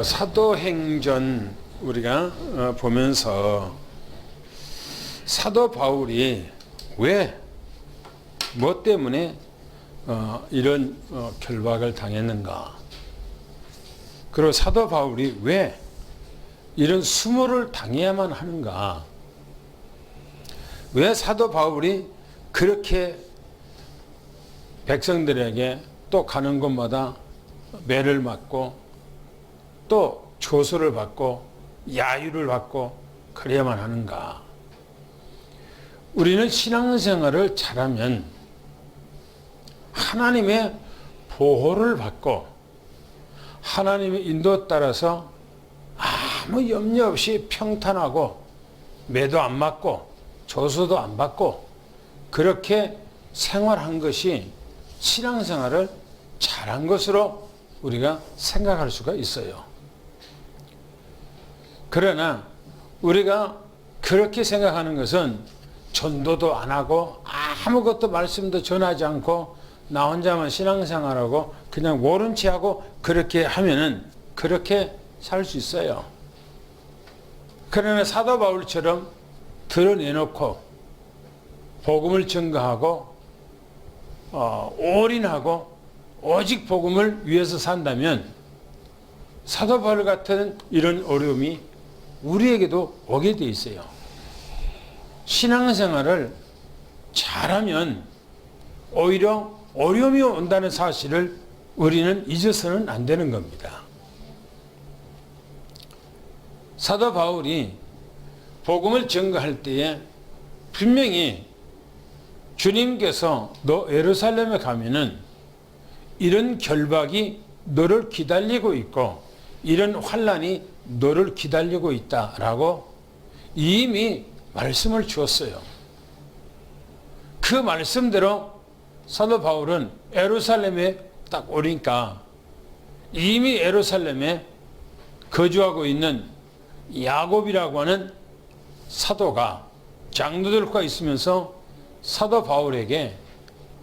사도행전 우리가 보면서 사도 바울이 왜, 뭐 때문에 이런 결박을 당했는가? 그리고 사도 바울이 왜 이런 수모를 당해야만 하는가? 왜 사도 바울이 그렇게 백성들에게 또 가는 곳마다 매를 맞고 또 조소를 받고 야유를 받고 그래야만 하는가? 우리는 신앙생활을 잘하면 하나님의 보호를 받고 하나님의 인도 따라서 아무 염려 없이 평탄하고 매도 안 맞고 조소도 안 받고 그렇게 생활한 것이 신앙생활을 잘한 것으로 우리가 생각할 수가 있어요. 그러나 우리가 그렇게 생각하는 것은 전도도 안 하고 아무것도 말씀도 전하지 않고 나 혼자만 신앙생활하고 그냥 모른 채 하고 그렇게 하면은 그렇게 살 수 있어요. 그러나 사도 바울처럼 드러내놓고 복음을 증거하고 올인하고 오직 복음을 위해서 산다면 사도 바울 같은 이런 어려움이 우리에게도 오게 돼 있어요. 신앙생활을 잘하면 오히려 어려움이 온다는 사실을 우리는 잊어서는 안 되는 겁니다. 사도 바울이 복음을 증거할 때에 분명히 주님께서 너 예루살렘에 가면은 이런 결박이 너를 기다리고 있고 이런 환난이 너를 기다리고 있다라고 이미 말씀을 주었어요. 그 말씀대로 사도 바울은 예루살렘에 딱 오니까 이미 예루살렘에 거주하고 있는 야곱이라고 하는 사도가 장로들과 있으면서 사도 바울에게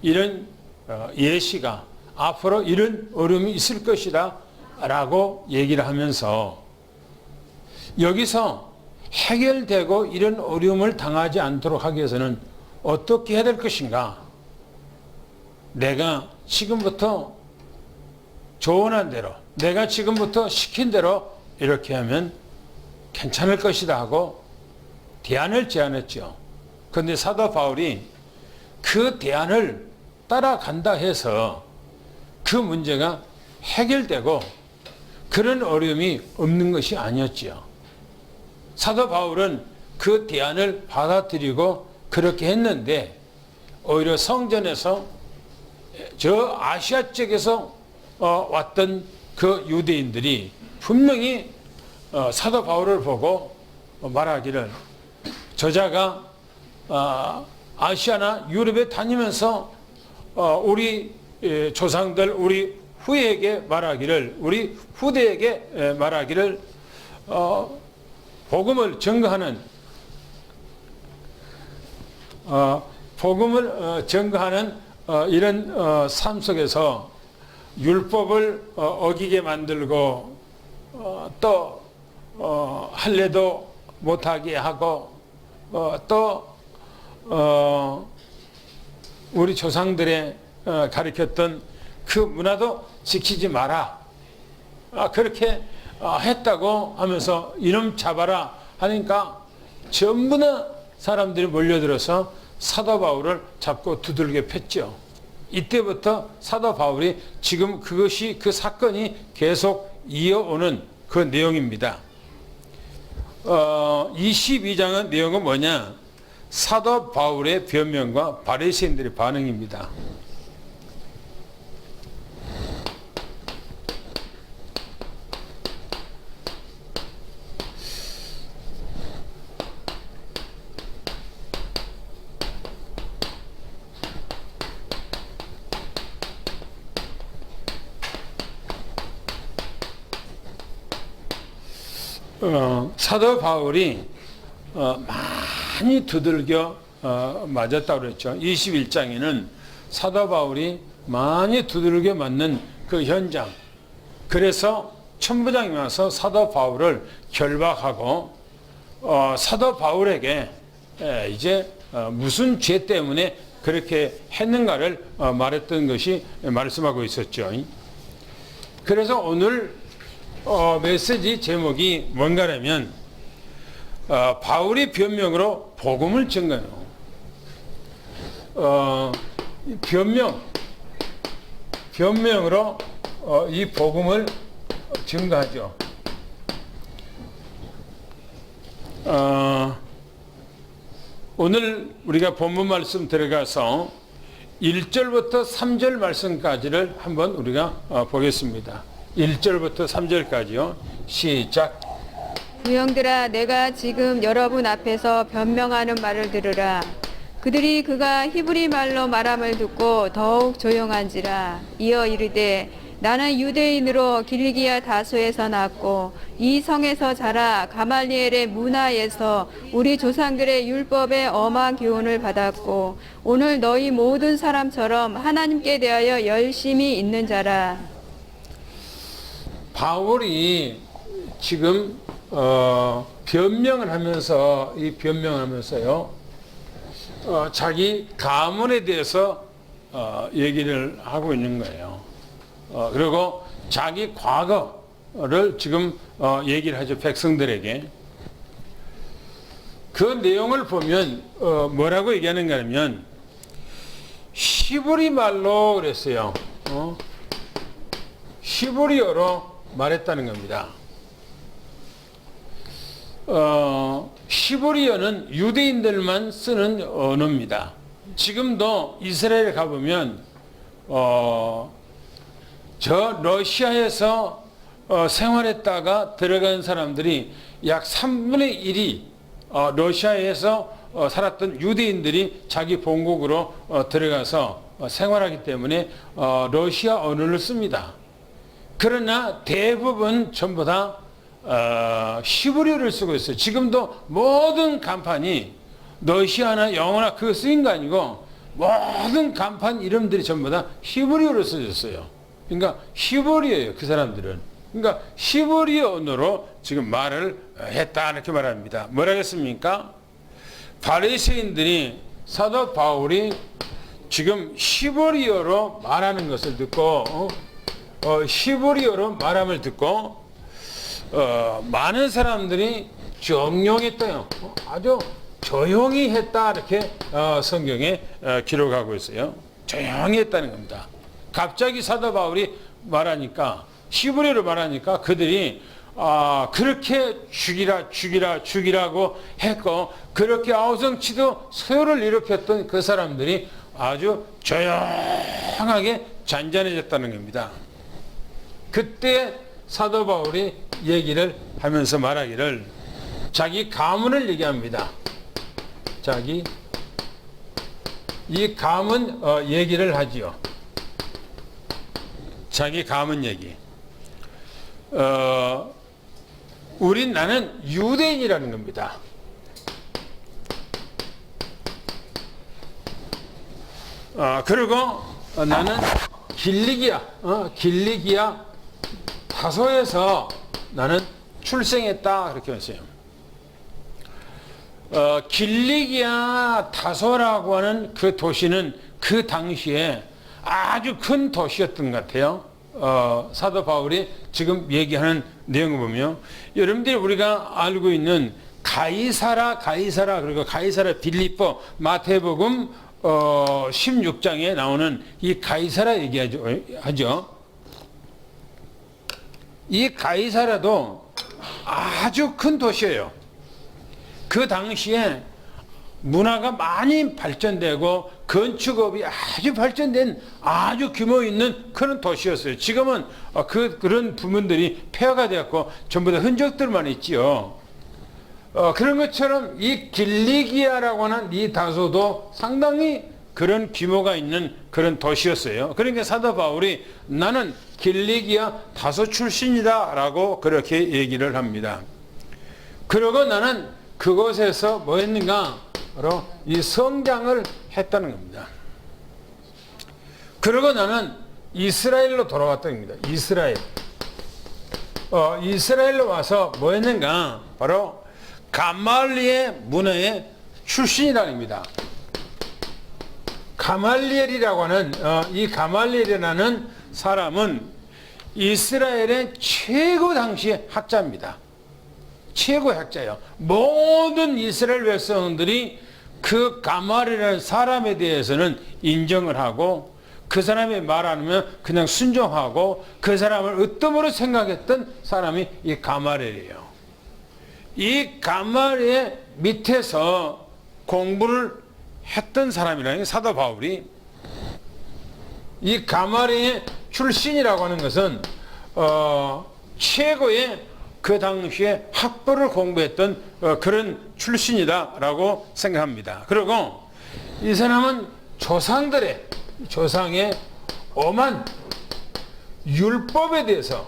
이런 예시가 앞으로 이런 어려움이 있을 것이다 라고 얘기를 하면서 여기서 해결되고 이런 어려움을 당하지 않도록 하기 위해서는 어떻게 해야 될 것인가? 내가 지금부터 조언한 대로, 내가 지금부터 시킨 대로 이렇게 하면 괜찮을 것이다 하고 대안을 제안했죠. 그런데 사도 바울이 그 대안을 따라간다 해서 그 문제가 해결되고 그런 어려움이 없는 것이 아니었지요. 사도 바울은 그 대안을 받아들이고 그렇게 했는데 오히려 성전에서 저 아시아 쪽에서 왔던 그 유대인들이 분명히 사도 바울을 보고 말하기를 저자가 아시아나 유럽에 다니면서 우리 조상들 우리 후에게 말하기를 우리 후대에게 말하기를 복음을 증거하는 이런 삶 속에서 율법을 어기게 만들고 또 할례도 못하게 하고 또 우리 조상들의 가르쳤던 그 문화도 지키지 마라. 그렇게 했다고 하면서 이놈 잡아라 하니까 전부 다 사람들이 몰려들어서 사도 바울을 잡고 두들겨 팼죠. 이때부터 사도 바울이 지금 그것이 그 사건이 계속 이어오는 그 내용입니다. 22장의 내용은 뭐냐? 사도 바울의 변명과 바리새인들의 반응입니다. 사도 바울이 많이 두들겨 맞았다고 그랬죠. 21장에는 사도 바울이 많이 두들겨 맞는 그 현장, 그래서 천부장이 와서 사도 바울을 결박하고 사도 바울에게 이제 무슨 죄 때문에 그렇게 했는가를 말했던 것이 말씀하고 있었죠. 그래서 오늘 메시지 제목이 뭔가라면 바울이 변명으로 복음을 증거해요. 변명으로 이 복음을 증거하죠. 오늘 우리가 본문 말씀 들어가서 1절부터 3절 말씀까지를 한번 우리가 보겠습니다. 1절부터 3절까지요. 시작. 부형들아, 내가 지금 여러분 앞에서 변명하는 말을 들으라. 그들이 그가 히브리 말로 말함을 듣고 더욱 조용한지라. 이어 이르되 나는 유대인으로 길리기아 다소에서 났고 이 성에서 자라 가말리엘의 문화에서 우리 조상들의 율법의 엄한 교훈을 받았고 오늘 너희 모든 사람처럼 하나님께 대하여 열심히 있는 자라. 바울이 지금 변명을 하면서 이 변명을 하면서요 자기 가문에 대해서 얘기를 하고 있는 거예요. 그리고 자기 과거를 지금 얘기를 하죠. 백성들에게. 그 내용을 보면 뭐라고 얘기하는가 하면 히브리 말로 그랬어요. 히브리어로 말했다는 겁니다. 히브리어는 유대인들만 쓰는 언어입니다. 지금도 이스라엘에 가보면 저 러시아에서 생활했다가 들어간 사람들이 약 3분의 1이 러시아에서 살았던 유대인들이 자기 본국으로 들어가서 생활하기 때문에 러시아 언어를 씁니다. 그러나 대부분 전부 다 히브리어를 쓰고 있어요. 지금도 모든 간판이 러시아나 영어나 그거 쓰인 거 아니고 모든 간판 이름들이 전부 다 히브리어로 써졌어요. 그러니까 히브리어예요, 그 사람들은. 그러니까 히브리어 언어로 지금 말을 했다 이렇게 말합니다. 뭐라 했습니까? 바리새인들이 사도 바울이 지금 히브리어로 말하는 것을 듣고 히브리어로 말함을 듣고 많은 사람들이 정령했다요. 아주 조용히 했다 이렇게 성경에 기록하고 있어요. 조용히 했다는 겁니다. 갑자기 사도 바울이 말하니까 히브리어로 말하니까 그들이 그렇게 죽이라고 했고 그렇게 아우성치도 소요를 일으켰던 그 사람들이 아주 조용하게 잔잔해졌다는 겁니다. 그때 사도 바울이 얘기를 하면서 말하기를 자기 가문을 얘기합니다. 이 가문 얘기를 하지요. 자기 가문 얘기. 나는 유대인이라는 겁니다. 그리고 나는 길리기아 다소에서 나는 출생했다 그렇게 했어요. 길리기아 다소라고 하는 그 도시는 그 당시에 아주 큰 도시였던 것 같아요. 사도 바울이 지금 얘기하는 내용을 보면 여러분들이 우리가 알고 있는 가이사라 그리고 가이사라 빌립보 마태복음 16장에 나오는 이 가이사라 얘기하죠. 이 가이사라도 아주 큰 도시예요. 그 당시에 문화가 많이 발전되고 건축업이 아주 발전된 아주 규모 있는 그런 도시였어요. 지금은 그런 부분들이 폐허가 되었고 전부 다 흔적들만 있지요. 그런 것처럼 이 길리기아라고 하는 이 다소도 상당히 그런 규모가 있는 그런 도시였어요. 그러니까 사도 바울이 나는 길리기아 다소 출신이다 라고 그렇게 얘기를 합니다. 그리고 나는 그곳에서 뭐 했는가? 바로 이 성장을 했다는 겁니다. 그리고 나는 이스라엘로 돌아왔다는 겁니다. 이스라엘로 와서 뭐 했는가? 바로 가말리엘 문화의 출신이라는 겁니다. 가말리엘이라고 하는 이 가말리엘이라는 사람은 이스라엘의 최고 당시의 학자입니다. 최고 학자예요. 모든 이스라엘 백성들이 그 가말리엘이라는 사람에 대해서는 인정을 하고 그 사람이 말 안 하면 그냥 순종하고 그 사람을 으뜸으로 생각했던 사람이 이 가말리엘이에요. 이 가말리엘 밑에서 공부를 했던 사람이라는 게 사도 바울이 이 가말리엘 출신이라고 하는 것은 최고의 그 당시에 학벌을 공부했던 그런 출신이다라고 생각합니다. 그리고 이 사람은 조상의 엄한 율법에 대해서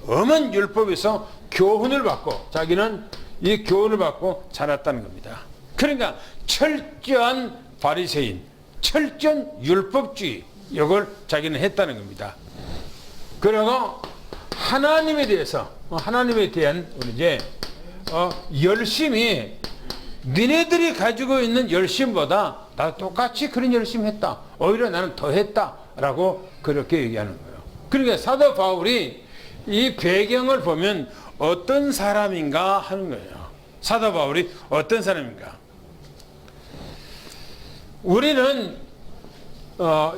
엄한 율법에서 교훈을 받고 자기는 이 교훈을 받고 자랐다는 겁니다. 그러니까 철저한 바리새인, 철저한 율법주의 이걸 자기는 했다는 겁니다. 그리고 하나님에 대한 우리 이제 열심히 니네들이 가지고 있는 열심보다 나 똑같이 그런 열심히 했다. 오히려 나는 더 했다라고 그렇게 얘기하는 거예요. 그러니까 사도 바울이 이 배경을 보면 어떤 사람인가 하는 거예요. 사도 바울이 어떤 사람인가? 우리는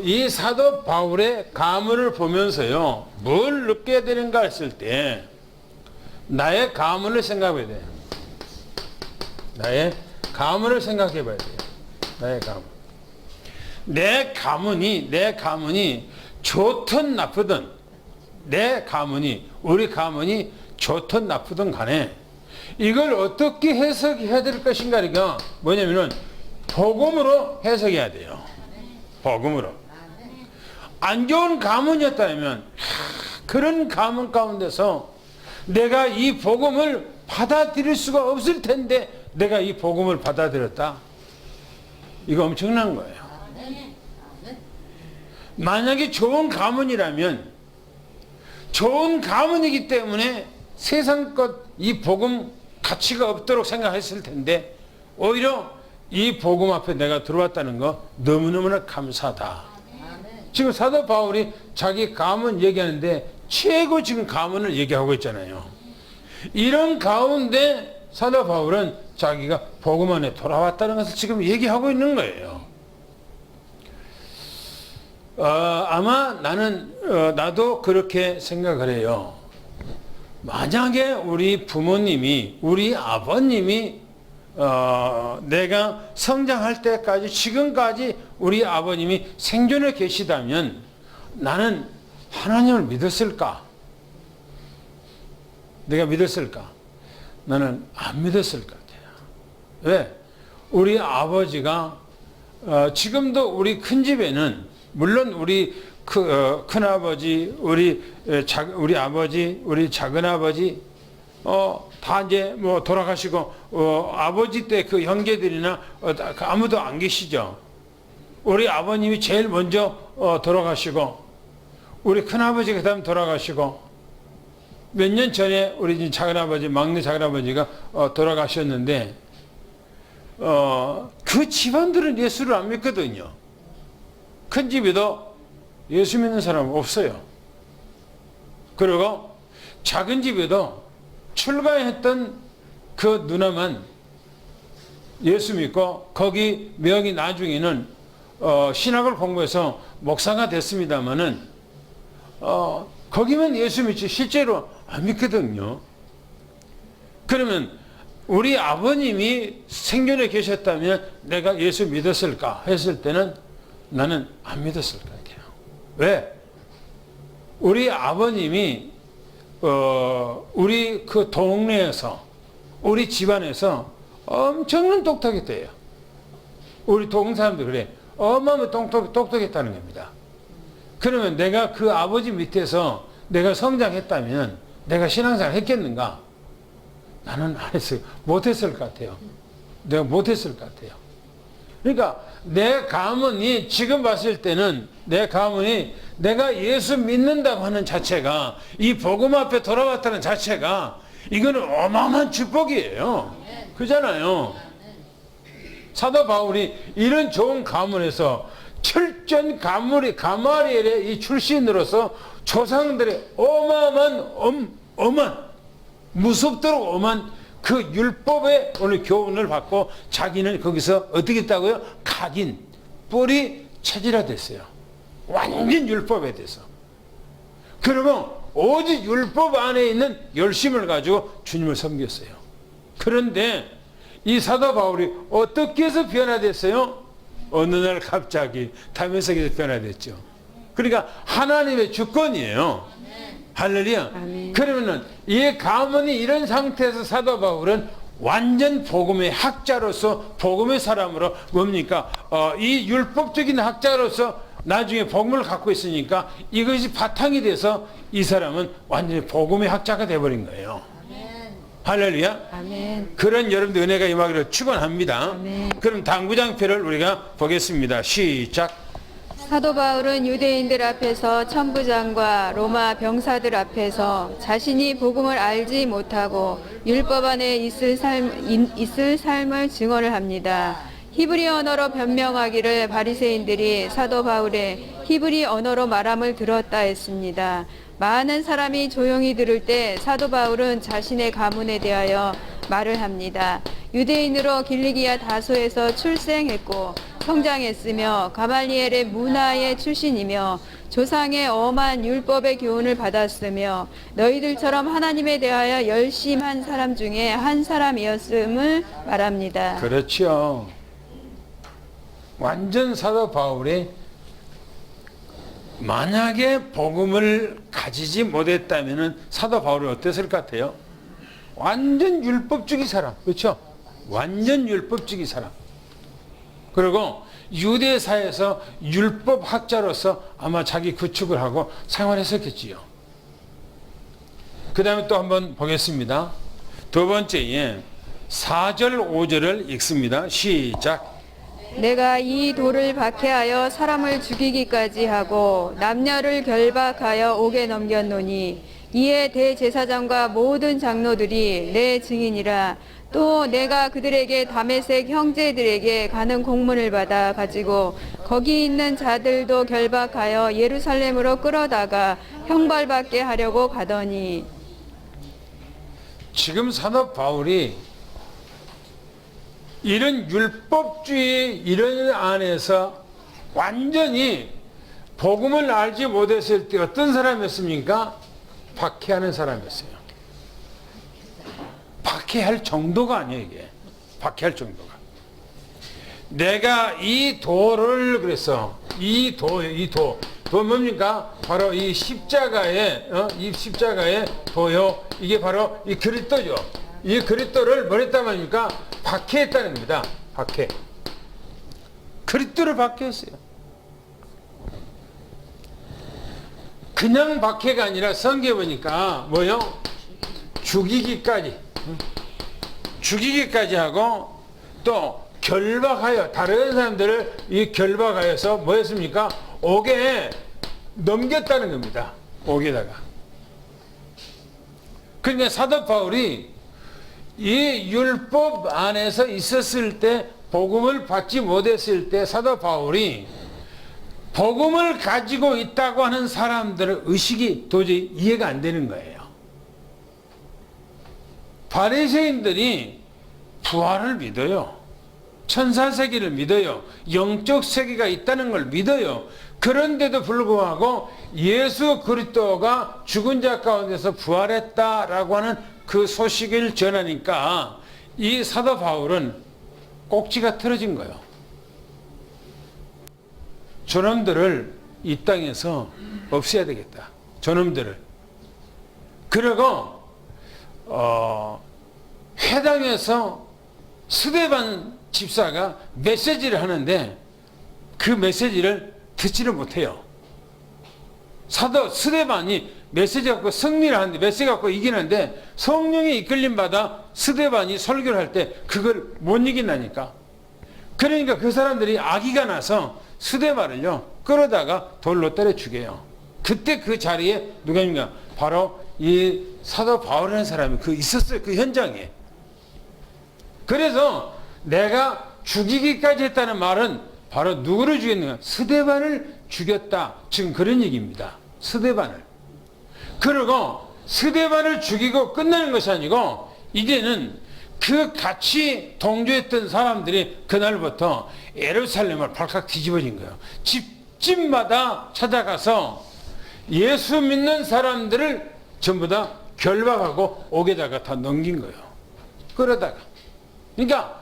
이 사도 바울의 가문을 보면서요, 뭘 느껴야 되는가 했을 때 나의 가문을 생각해야 돼요. 나의 가문을 생각해 봐야 돼요. 나의 가문. 내 가문이 좋든 나쁘든 우리 가문이 좋든 나쁘든 간에 이걸 어떻게 해석해야 될 것인가가 뭐냐면은 복음으로 해석해야 돼요. 복음으로. 안 좋은 가문이었다면 그런 가문 가운데서 내가 이 복음을 받아들일 수가 없을 텐데 내가 이 복음을 받아들였다. 이거 엄청난 거예요. 만약에 좋은 가문이라면 좋은 가문이기 때문에 세상 것 이 복음 가치가 없도록 생각했을 텐데 오히려 이 복음 앞에 내가 들어왔다는 거 너무너무나 감사하다. 지금 사도 바울이 자기 가문 얘기하는데 최고 지금 가문을 얘기하고 있잖아요. 이런 가운데 사도 바울은 자기가 복음 안에 돌아왔다는 것을 지금 얘기하고 있는 거예요. 아마 나도 그렇게 생각을 해요. 만약에 우리 부모님이, 우리 아버님이 내가 성장할 때까지, 지금까지 우리 아버님이 생존해 계시다면 나는 하나님을 믿었을까? 내가 믿었을까? 나는 안 믿었을 것 같아요. 왜? 우리 아버지가 지금도 우리 큰 집에는 물론 우리 큰아버지, 우리 아버지, 우리 작은아버지 다 이제 뭐 돌아가시고 아버지 때 그 형제들이나 아무도 안 계시죠. 우리 아버님이 제일 먼저 돌아가시고 우리 큰아버지가 그다음 돌아가시고 몇 년 전에 우리 작은아버지, 막내 작은아버지가 돌아가셨는데 그 집안들은 예수를 안 믿거든요. 큰 집에도 예수 믿는 사람은 없어요. 그리고 작은 집에도 출가했던 그 누나만 예수 믿고 거기 명이 나중에는 신학을 공부해서 목사가 됐습니다마는 거기만 예수 믿지 실제로 안 믿거든요. 그러면 우리 아버님이 생존해 계셨다면 내가 예수 믿었을까 했을 때는 나는 안 믿었을 것 같아요. 왜? 우리 아버님이 우리 그 동네에서 우리 집안에서 엄청난 똑똑했대요. 우리 동네 사람들 그래. 어마어마 똑똑했다는 겁니다. 그러면 내가 그 아버지 밑에서 내가 성장했다면 내가 신앙생활 했겠는가? 나는 안 했어요. 못했을 것 같아요. 내가 못했을 것 같아요. 그러니까 내 가문이 지금 봤을 때는 내 가문이 내가 예수 믿는다고 하는 자체가 이 복음 앞에 돌아왔다는 자체가 이거는 어마어마한 축복이에요. 그잖아요. 사도 바울이 이런 좋은 가문에서 철전 가마리엘의 이 출신으로서 조상들의 어마어마한 무섭도록 엄한 그 율법의 오늘 교훈을 받고 자기는 거기서 어떻게 했다고요? 각인, 뿌리 체질화됐어요. 완전 율법에 대해서. 그리고 오직 율법 안에 있는 열심을 가지고 주님을 섬겼어요. 그런데 이 사도 바울이 어떻게 해서 변화됐어요? 어느 날 갑자기 다메섹에서 변화됐죠. 그러니까 하나님의 주권이에요. 할렐루야. 아멘. 그러면은 이 가문이 이런 상태에서 사도 바울은 완전 복음의 학자로서 복음의 사람으로 뭡니까? 이 율법적인 학자로서 나중에 복음을 갖고 있으니까 이것이 바탕이 돼서 이 사람은 완전히 복음의 학자가 되어버린 거예요. 할렐루야. 아멘. 그런 여러분들 은혜가 임하기를 축원합니다. 아멘. 그럼 당구장표를 우리가 보겠습니다. 시작. 사도 바울은 유대인들 앞에서 천부장과 로마 병사들 앞에서 자신이 복음을 알지 못하고 율법 안에 있을 삶을 증언을 합니다. 히브리 언어로 변명하기를 바리새인들이 사도 바울의 히브리 언어로 말함을 들었다 했습니다. 많은 사람이 조용히 들을 때 사도 바울은 자신의 가문에 대하여 말을 합니다. 유대인으로 길리기아 다소에서 출생했고 성장했으며 가말리엘의 문화의 출신이며 조상의 엄한 율법의 교훈을 받았으며 너희들처럼 하나님에 대하여 열심한 사람 중에 한 사람이었음을 말합니다. 그렇죠. 완전 사도 바울이 만약에 복음을 가지지 못했다면 사도 바울이 어땠을 것 같아요? 완전 율법주의 사람. 그렇죠? 완전 율법주의 사람. 그리고 유대사에서 율법학자로서 아마 자기 구축을 하고 생활했었겠지요. 그 다음에 또 한번 보겠습니다. 두 번째에 4절 5절을 읽습니다. 시작. 내가 이 돌을 박해하여 사람을 죽이기까지 하고 남녀를 결박하여 옥에 넘겼노니 이에 대제사장과 모든 장로들이 내 증인이라. 또 내가 그들에게 다메섹 형제들에게 가는 공문을 받아 가지고 거기 있는 자들도 결박하여 예루살렘으로 끌어다가 형벌받게 하려고 가더니. 지금 사도 바울이 이런 율법주의 이런 안에서 완전히 복음을 알지 못했을 때 어떤 사람이었습니까? 박해하는 사람이었어요. 박해할 정도가 아니에요, 이게. 박해할 정도가. 내가 이 도를 그래서 이 도 뭡니까? 바로 이 십자가의 도요. 이게 바로 이 그리스도죠. 이 그리스도를 뭐 했단 말입니까? 박해했다는 겁니다. 박해. 그리스도를 박해했어요. 그냥 박해가 아니라 성경에 보니까 뭐요? 죽이기까지 하고 또 결박하여 다른 사람들을 이 결박하여서 뭐 했습니까? 옥에 넘겼다는 겁니다. 옥에다가. 그러니까 사도 바울이 이 율법 안에서 있었을 때 복음을 받지 못했을 때 사도 바울이 복음을 가지고 있다고 하는 사람들의 의식이 도저히 이해가 안 되는 거예요. 바리새인들이 부활을 믿어요. 천사세계를 믿어요. 영적 세계가 있다는 걸 믿어요. 그런데도 불구하고 예수 그리스도가 죽은 자 가운데서 부활했다라고 하는 그 소식을 전하니까 이 사도 바울은 꼭지가 틀어진 거예요. 저놈들을 이 땅에서 없애야 되겠다. 저놈들을. 그리고 회당에서 스데반 집사가 메시지를 하는데 그 메시지를 듣지를 못해요. 사도 스데반이 메시지 갖고 승리를 하는데 메시지 갖고 이기는데 성령의 이끌림 받아 스데반이 설교를 할 때 그걸 못 이긴다니까. 그러니까 그 사람들이 악의가 나서 스데반을요 끌어다가 돌로 때려 죽여요. 그때 그 자리에 누가입니까? 바로 이 사도 바울이라는 사람이 있었어요. 그 현장에. 그래서 내가 죽이기까지 했다는 말은 바로 누구를 죽였는가? 스데반을 죽였다. 지금 그런 얘기입니다. 스데반을. 그리고 스데반을 죽이고 끝나는 것이 아니고 이제는 그 같이 동조했던 사람들이 그날부터 예루살렘을 발칵 뒤집어진 거예요. 집집마다 찾아가서 예수 믿는 사람들을 전부 다 결박하고 옥에다가 다 넘긴 거예요. 그러다가. 그러니까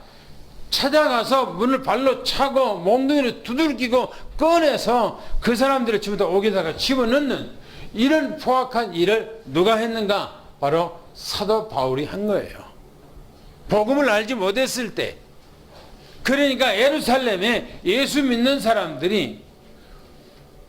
찾아가서 문을 발로 차고 몽둥이를 두들기고 꺼내서 그 사람들을 전부 다 옥에다가 집어넣는 이런 포악한 일을 누가 했는가? 바로 사도 바울이 한 거예요. 복음을 알지 못했을 때. 그러니까 예루살렘에 예수 믿는 사람들이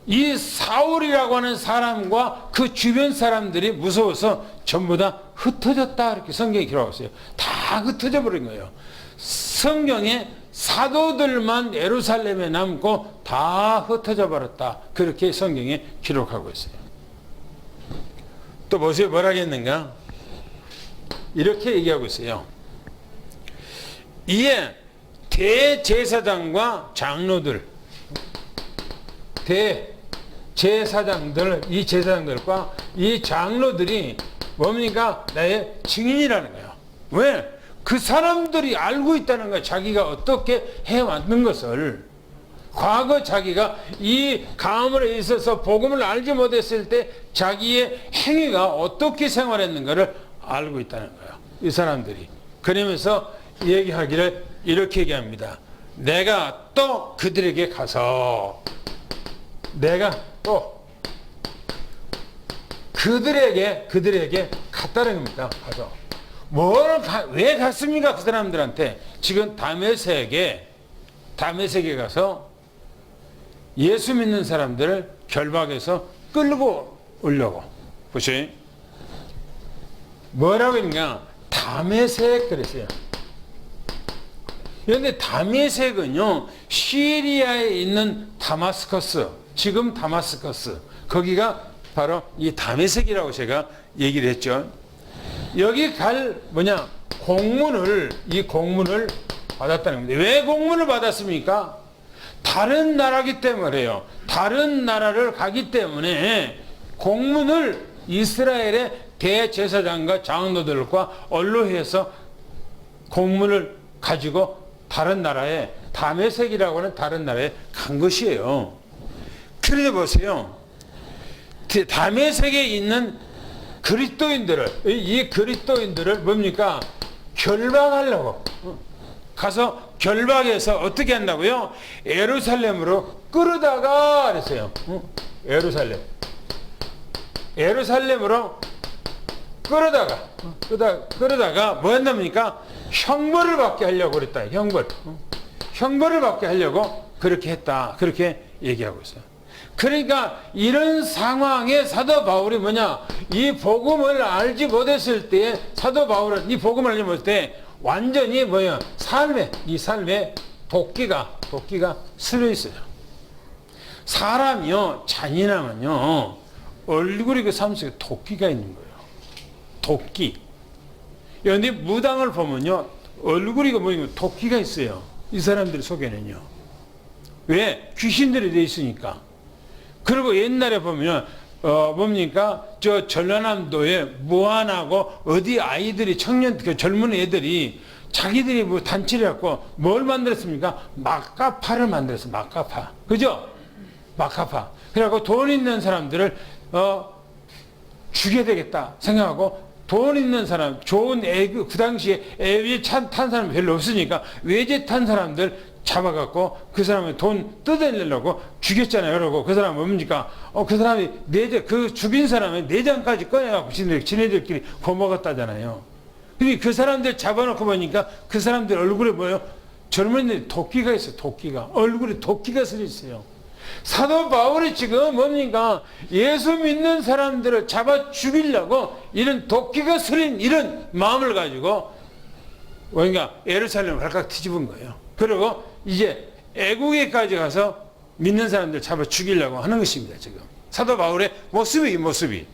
이 사울이라고 하는 사람과 그 주변 사람들이 무서워서 전부 다 흩어졌다. 이렇게 성경에 기록하고 있어요. 다 흩어져 버린 거예요. 성경에 사도들만 예루살렘에 남고 다 흩어져 버렸다. 그렇게 성경에 기록하고 있어요. 또 보세요. 뭐라 했는가? 이렇게 얘기하고 있어요. 이에 대제사장과 장로들, 대제사장들, 이 제사장들과 이 장로들이 뭡니까? 나의 증인이라는 거예요. 왜? 그 사람들이 알고 있다는 거예요. 자기가 어떻게 해왔는 것을. 과거 자기가 이 가문에 있어서 복음을 알지 못했을 때 자기의 행위가 어떻게 생활했는가를 알고 있다는 거예요. 이 사람들이. 그러면서 얘기하기를 이렇게 얘기합니다. 내가 또 그들에게 가서 내가 또 그들에게 갔다는 겁니다. 가서 왜 갔습니까? 그 사람들한테 지금 다메섹에 가서 예수 믿는 사람들을 결박해서 끌고 오려고. 보시. 뭐라고 했냐? 다메섹 그랬어요. 그런데 다메섹은요, 시리아에 있는 다마스커스, 지금 다마스커스, 거기가 바로 이 다메섹이라고 제가 얘기를 했죠. 여기 갈 이 공문을 받았다는 겁니다. 왜 공문을 받았습니까? 다른 나라기 때문에요. 다른 나라를 가기 때문에 공문을 이스라엘의 대제사장과 장로들과 언로해서 공문을 가지고 다른 나라에, 다메섹이라고 하는 다른 나라에 간 것이에요. 그런데 보세요. 다메섹에 있는 이 그리스도인들을 뭡니까? 결박하려고. 가서 결박해서 어떻게 한다고요? 예루살렘으로 끌어다가 그랬어요. 예루살렘으로 끌어다가 뭐 한답니까? 형벌을 받게 하려고 그랬다. 형벌을 받게 하려고 그렇게 했다. 그렇게 얘기하고 있어요. 그러니까 이런 상황에 사도 바울이 이 복음을 알지 못했을 때 사도 바울은 이 복음을 알지 못했을 때 완전히 이 삶에 도끼가 스려 있어요. 사람이요, 잔인하면요, 얼굴이 그 삶 속에 도끼가 있는 거예요. 도끼. 그런데 무당을 보면요, 얼굴이 도끼가 있어요. 이 사람들 속에는요. 왜? 귀신들이 돼 있으니까. 그리고 옛날에 보면, 저 전라남도에 무안하고 어디 아이들이 젊은 애들이 자기들이 단체를 갖고 뭘 만들었습니까? 막가파를 만들었어요. 막가파. 그죠? 막가파. 그래갖고 돈 있는 사람들을, 죽여야 되겠다 생각하고 돈 있는 사람, 좋은 그 당시에 외제 탄 사람이 별로 없으니까 외제 탄 사람들 잡아갖고 그 사람의 돈 뜯어내려고 죽였잖아요. 그러고 그 사람은 뭡니까? 그 사람이 그 죽인 사람의 내장까지 꺼내갖고 지네들끼리 거먹었다잖아요. 근데 그 사람들 잡아놓고 보니까 그 사람들 얼굴에 젊은이들이 도끼가 있어요. 얼굴에 도끼가 서려 있어요. 사도 바울이 지금 예수 믿는 사람들을 잡아 죽이려고 이런 도끼가 서린 이런 마음을 가지고 예루살렘을 발칵 뒤집은 거예요. 그리고 이제 애국에까지 가서 믿는 사람들 잡아 죽이려고 하는 것입니다. 지금 사도 바울의 모습이 이 모습이.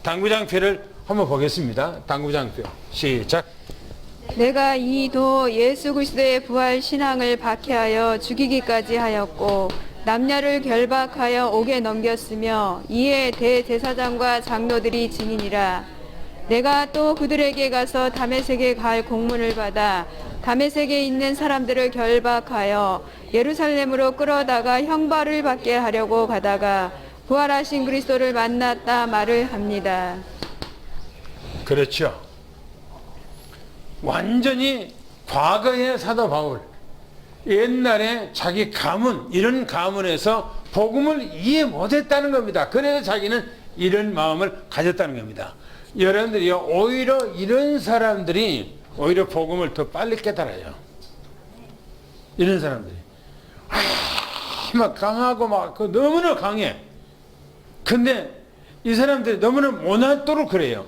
당구장표를 한번 보겠습니다. 당구장표 시작. 내가 이도 예수 그리스도의 부활 신앙을 박해하여 죽이기까지 하였고 남녀를 결박하여 옥에 넘겼으며 이에 대제사장과 장로들이 증인이라. 내가 또 그들에게 가서 다메섹에 갈 공문을 받아 다메섹에 있는 사람들을 결박하여 예루살렘으로 끌어다가 형벌을 받게 하려고 가다가 부활하신 그리스도를 만났다 말을 합니다. 그렇죠. 완전히 과거의 사도 바울, 옛날에 자기 가문, 이런 가문에서 복음을 이해 못했다는 겁니다. 그래서 자기는 이런 마음을 가졌다는 겁니다. 여러분들이요, 오히려 이런 사람들이 오히려 복음을 더 빨리 깨달아요. 이런 사람들이 막 강하고 막 너무나 강해. 근데 이 사람들이 너무나 모난도록 그래요.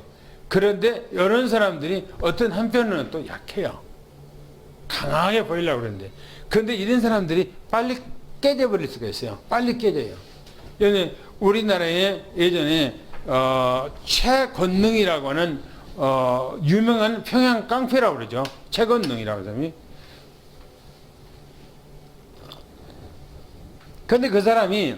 그런데 이런 사람들이 어떤 한편으로는 또 약해요. 강하게 보이려고 그러는데. 그런데 이런 사람들이 빨리 깨져버릴 수가 있어요. 빨리 깨져요. 우리나라에 예전에 최건능이라고 하는 유명한 평양 깡패라고 그러죠. 최건능이라고 하더니. 근데 그 사람이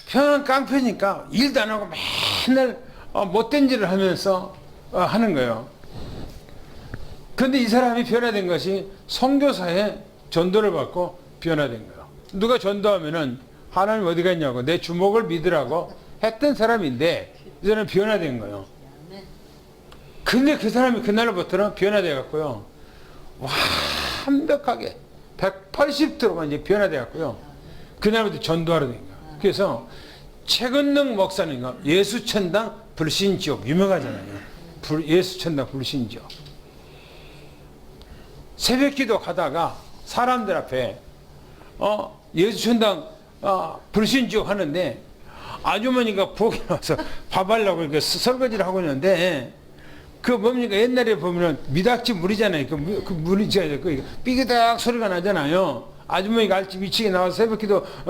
평양 깡패니까 일도 안 하고 맨날 못된 일을 하면서 하는 거예요. 근데 이 사람이 변화된 것이 선교사에 전도를 받고 변화된 거예요. 누가 전도하면은 하나님 어디 갔냐고 내 주먹을 믿으라고 했던 사람인데 이 사람은 변화된 거예요. 근데 그 사람이 그날부터는 변화돼 갖고요. 완벽하게 180도로만 이제 변화돼 갖고요. 그날부터 전도하러 된 거예요. 그래서 최건능 목사님과 예수천당 불신지옥 유명하잖아요. 예수천당 불신지옥. 새벽기도 가다가 사람들 앞에 예수천당 불신지옥 하는데 아주머니가 부엌에 나와서 밥 하려고 이렇게 설거지를 하고 있는데 그 뭡니까 옛날에 보면은 미닫지 물이잖아요. 그 물이 삐그닥 소리가 나잖아요. 아주머니가 알지 미치게 나와서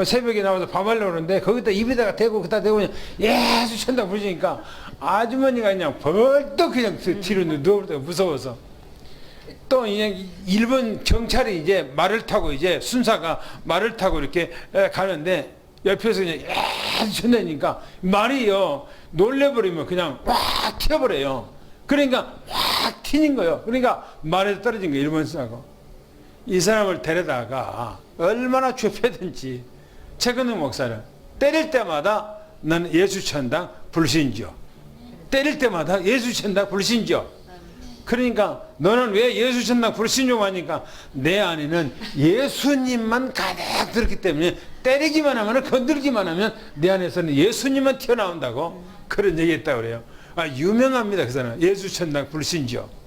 새벽에 나와서 밥 하려고 그러는데 거기다 입에다가 대고 그다 대고 그냥 예수 천당 부르시니까 아주머니가 그냥 벌떡 그냥 뒤로 누워버렸다고 무서워서. 또 그냥 일본 경찰이 이제 말을 타고 이제 순사가 말을 타고 이렇게 가는데 옆에서 그냥 예수 천당이니까 말이요 놀래버리면 그냥 확 튀어버려요. 그러니까 확 튀는 거예요. 그러니까 말에서 떨어진 거예요. 일본 순사가. 이 사람을 데려다가 얼마나 좁혀든지 최근의 목사를 때릴 때마다 나는 예수천당 불신지요. 때릴 때마다 예수천당 불신지요. 그러니까 너는 왜 예수천당 불신지요 하니까 내 안에는 예수님만 가득 들었기 때문에 때리기만 하면 건들기만 하면 내 안에서는 예수님만 튀어나온다고 그런 얘기 했다고 그래요. 유명합니다. 그 사람 예수천당 불신지요.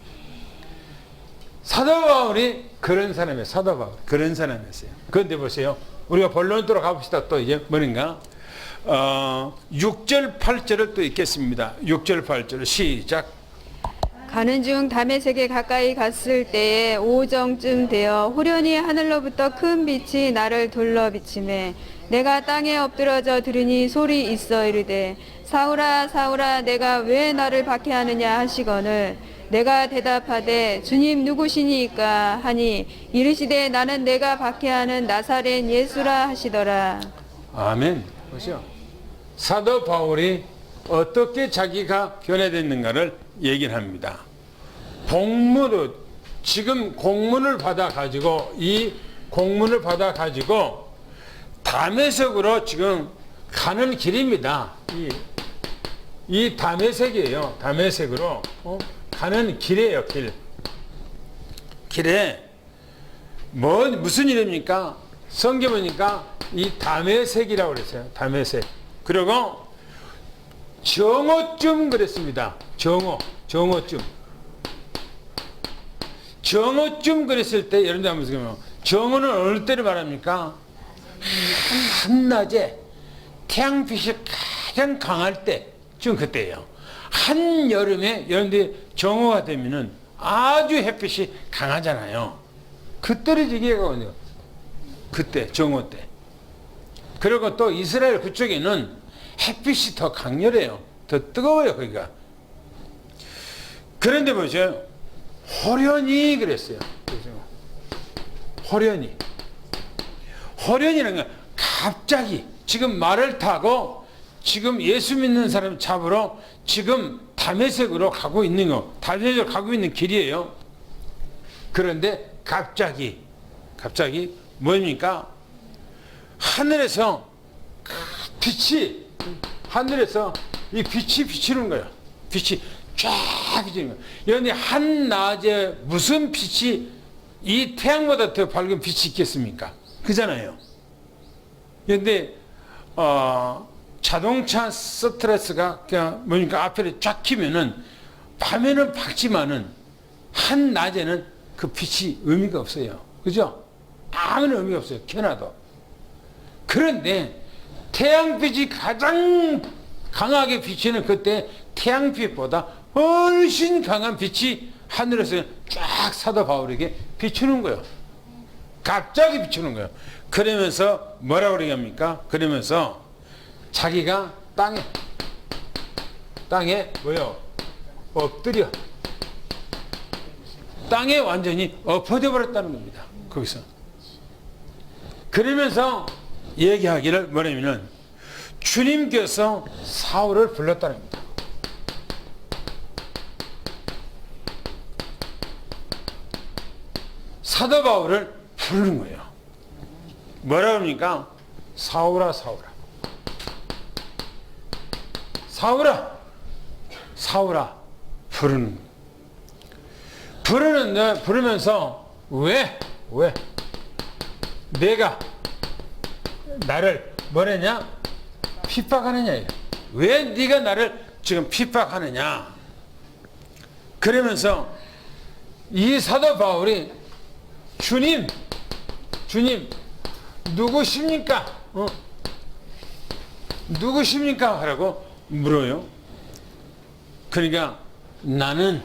사도 바울이 그런 사람이에요. 사도 바울 그런 사람이었어요. 그런데 보세요. 우리가 본론으로 가봅시다. 또 이제 뭐인가 6절 8절을 또 읽겠습니다. 6절 8절 시작. 가는 중 다메섹에 가까이 갔을 때에 오정쯤 되어 후련히 하늘로부터 큰 빛이 나를 둘러 비치매 내가 땅에 엎드러져 들으니 소리 있어 이르되 사울아 사울아 내가 왜 나를 박해하느냐 하시거늘 내가 대답하되 주님 누구시니까 하니 이르시되 나는 내가 박해하는 나사렛 예수라 하시더라. 아멘. 보시오. 사도 바울이 어떻게 자기가 변화됐는가를 얘기를 합니다. 공문을 지금 공문을 받아 가지고 이 공문을 받아 가지고 다메섹으로 지금 가는 길입니다. 이 다메섹이에요. 다메섹으로 가는 길이에요. 길에 무슨 일입니까? 성경 보니까 이 다메섹이라고 그랬어요. 다메섹. 그리고 정오쯤 그랬습니다. 정오쯤 그랬을 때 여러분들 한번 보세요. 정오는 어느 때를 말합니까? 한낮에 태양빛이 가장 강할 때 지금 그때예요. 한여름에 여러분들이 정오가 되면은 아주 햇빛이 강하잖아요. 그때를 얘기하거든요. 그때 정오 때. 그리고 또 이스라엘 그쪽에는 햇빛이 더 강렬해요. 더 뜨거워요 거기가. 그런데 보세요. 호련히 그랬어요. 호련히. 호련이라는 건 갑자기 지금 말을 타고 지금 예수 믿는 사람 잡으러 지금 다메섹으로 가고 있는 거, 다메섹으로 가고 있는 길이에요. 그런데 갑자기 뭡니까? 하늘에서 빛이, 하늘에서 이 빛이 비치는 거예요. 빛이 쫙 비치는 거예요. 그런데 한낮에 무슨 빛이 이 태양보다 더 밝은 빛이 있겠습니까? 그잖아요. 그런데 자동차 스트레스가 그냥 뭡니까? 앞에 쫙 키면은 밤에는 밝지만은 한낮에는 그 빛이 의미가 없어요. 그죠? 아무런 의미가 없어요. 켜놔도. 그런데 태양빛이 가장 강하게 비치는 그때 태양빛보다 훨씬 강한 빛이 하늘에서 쫙 사도 바울에게 비추는 거예요. 갑자기 비추는 거예요. 그러면서 뭐라고 그러겠습니까? 그러면서 자기가 땅에 뭐요? 엎드려. 땅에 완전히 엎어져 버렸다는 겁니다. 거기서. 그러면서 얘기하기를 뭐냐면은 주님께서 사울을 불렀다는 겁니다. 사도 바울을 부르는 거예요. 뭐라 그럽니까? 사울아, 사울아. 사울아, 사울아. 부르는 거예요. 부르면서 왜? 내가 나를 뭐랬냐? 핍박하느냐? 왜 네가 나를 지금 핍박하느냐? 그러면서 이 사도 바울이 주님 누구십니까? 누구십니까? 하라고 물어요. 그러니까 나는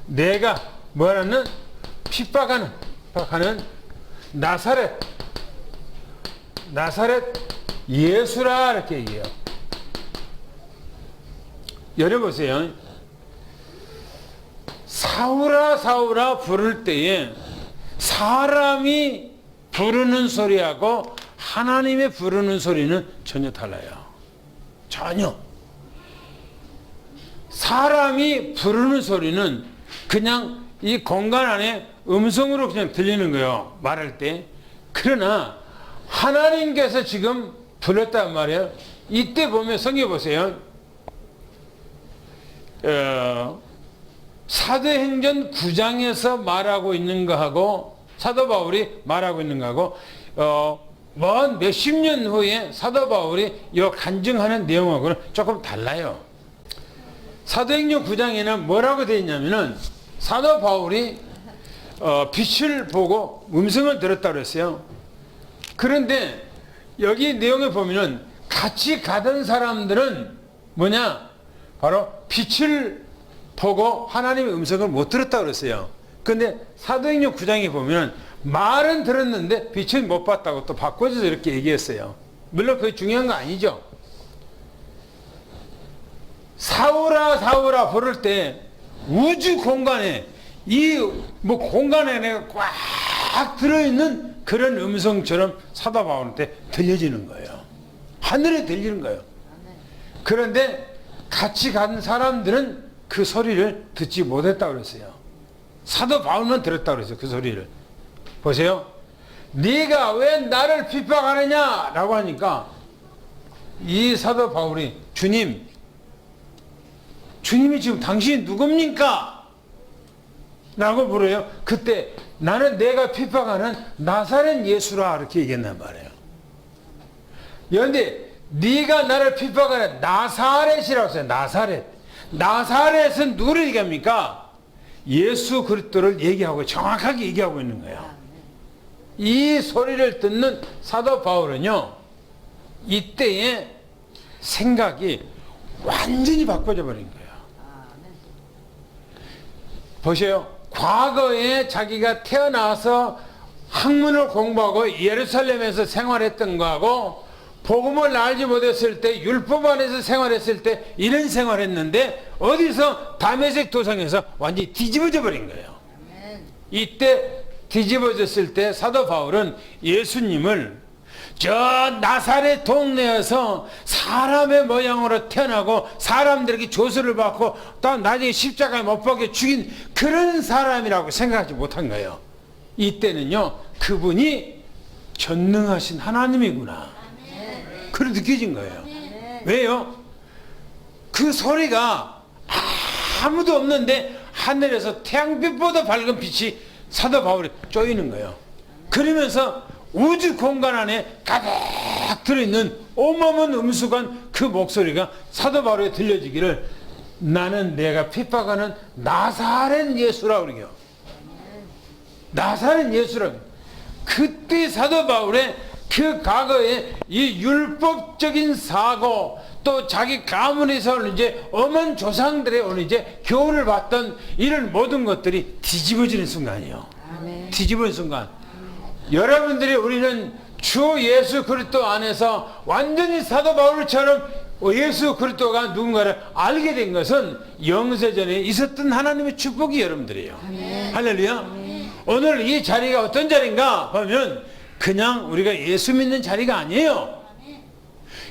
내가 뭐라는 핍박하는 나사렛 예수라 이렇게 얘기해요. 열어보세요. 사울아 사울아 부를 때에 사람이 부르는 소리하고 하나님의 부르는 소리는 전혀 달라요. 전혀. 사람이 부르는 소리는 그냥 이 공간 안에 음성으로 그냥 들리는 거예요. 말할 때. 그러나 하나님께서 지금 불렀단 말이에요. 이때 보면 성경 보세요. 사도행전 9장에서 말하고 있는 거하고 사도 바울이 말하고 있는 거하고 먼 몇십 년 후에 사도 바울이 이 간증하는 내용하고는 조금 달라요. 사도행전 9장에는 뭐라고 되어 있냐면은 사도 바울이 빛을 보고 음성을 들었다고 했어요. 그런데 여기 내용에 보면은 같이 가던 사람들은 뭐냐? 바로 빛을 보고 하나님의 음성을 못 들었다고 그랬어요. 근데 사도행전 9장에 보면 말은 들었는데 빛을 못 봤다고 또 바꿔줘서 이렇게 얘기했어요. 물론 그게 중요한 거 아니죠. 사울아 사울아 부를 때 우주 공간에 공간 안에 꽉 들어있는 그런 음성처럼 사도 바울한테 들려지는 거예요. 하늘에 들리는 거예요. 그런데 같이 간 사람들은 그 소리를 듣지 못했다고 그랬어요. 사도 바울만 들었다고 그랬어요. 그 소리를. 보세요. 네가 왜 나를 핍박하느냐 라고 하니까 이 사도 바울이 주님이 지금 당신이 누굽니까? 라고 물어요. 그때 나는 내가 핍박하는 나사렛 예수라 이렇게 얘기했단 말이에요. 그런데 네가 나를 핍박하는 나사렛이라고 했어요. 나사렛은 누구를 얘기합니까? 예수 그리스도를 얘기하고 정확하게 얘기하고 있는 거예요. 이 소리를 듣는 사도 바울은요, 이때의 생각이 완전히 바꿔져 버린 거예요. 보세요. 과거에 자기가 태어나서 학문을 공부하고 예루살렘에서 생활했던 거하고 복음을 알지 못했을 때 율법 안에서 생활했을 때 이런 생활했는데 어디서 다메섹 도상에서 완전히 뒤집어져 버린 거예요. 이때 뒤집어졌을 때 사도 바울은 예수님을 저 나사렛 동네에서 사람의 모양으로 태어나고 사람들에게 조소를 받고 또 나중에 십자가에 못 박혀 죽인 그런 사람이라고 생각하지 못한 거예요. 이때는요, 그분이 전능하신 하나님이구나. 그렇게 느껴진 거예요. 왜요? 그 소리가 아무도 없는데 하늘에서 태양빛보다 밝은 빛이 사도 바울에 쪼이는 거예요. 그러면서 우주 공간 안에 가득 들어있는 어마어마한 음수간 그 목소리가 사도 바울에 들려지기를 나는 내가 핍박하는 나사렛 예수라고 그러죠. 나사렛 예수라고. 그때 사도 바울의 그 과거에 이 율법적인 사고 또 자기 가문에서 이제 엄한 조상들의 오늘 이제 교훈을 받던 이런 모든 것들이 뒤집어지는 순간이에요. 아멘. 뒤집어지는 순간. 여러분들이 우리는 주 예수 그리스도 안에서 완전히 사도 바울처럼 예수 그리스도가 누군가를 알게 된 것은 영세전에 있었던 하나님의 축복이 여러분들이에요. 아멘. 할렐루야. 아멘. 오늘 이 자리가 어떤 자리인가 하면 그냥 우리가 예수 믿는 자리가 아니에요.